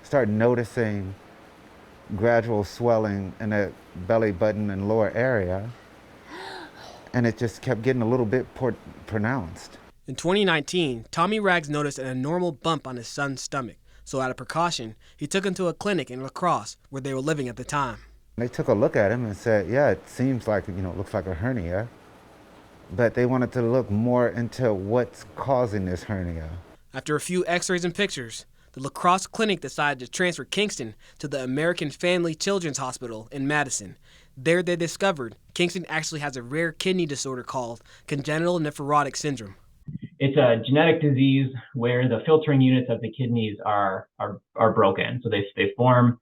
started noticing gradual swelling in the belly button and lower area, and it just kept getting a little bit pronounced. In 2019, Tommy Rags noticed an abnormal bump on his son's stomach, so out of precaution, he took him to a clinic in La Crosse where they were living at the time. They took a look at him and said, yeah, it seems like, it looks like a hernia, but they wanted to look more into what's causing this hernia. After a few x-rays and pictures, the La Crosse clinic decided to transfer Kingston to the American Family Children's Hospital in Madison. There they discovered Kingston actually has a rare kidney disorder called congenital nephrotic syndrome. It's a genetic disease where the filtering units of the kidneys are broken. So they form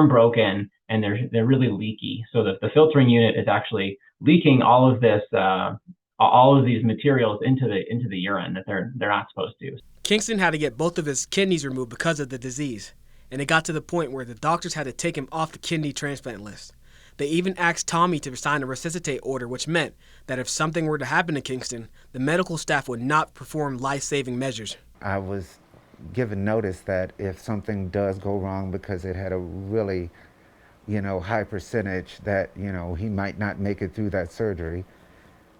broken, and they're really leaky. So the filtering unit is actually leaking all of these materials into the urine that they're not supposed to. Kingston had to get both of his kidneys removed because of the disease, and it got to the point where the doctors had to take him off the kidney transplant list. They even asked Tommy to sign a resuscitate order, which meant that if something were to happen to Kingston, the medical staff would not perform life-saving measures. I was given notice that if something does go wrong, because it had a really, high percentage that, he might not make it through that surgery,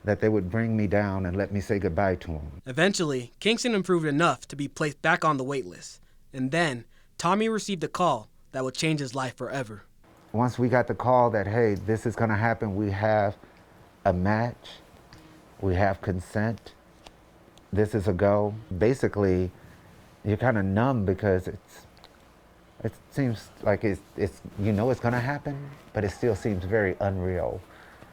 that they would bring me down and let me say goodbye to him. Eventually, Kingston improved enough to be placed back on the wait list. And then, Tommy received a call that would change his life forever. Once we got the call that, hey, this is going to happen, we have a match, we have consent, this is a go. Basically, you're kind of numb because it seems like it's going to happen, but it still seems very unreal.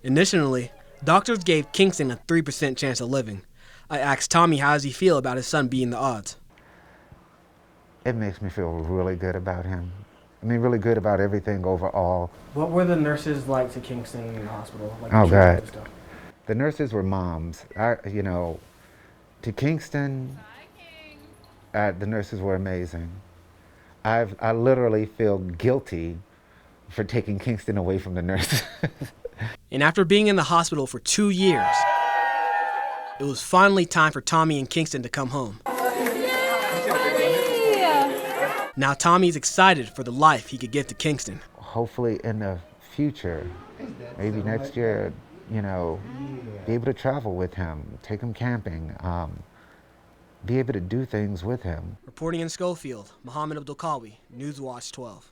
Initially, doctors gave Kingston a 3% chance of living. I asked Tommy how does he feel about his son beating the odds. It makes me feel really good about him. Really good about everything overall. What were the nurses like to Kingston in the hospital? Oh, God. The nurses were moms. To Kingston, the nurses were amazing. I literally feel guilty for taking Kingston away from the nurses. And after being in the hospital for 2 years, it was finally time for Tommy and Kingston to come home. Now Tommy's excited for the life he could give to Kingston. Hopefully in the future, maybe next year, be able to travel with him, take him camping, be able to do things with him. Reporting in Schofield, Muhammad Abdul Qawee, Newswatch 12.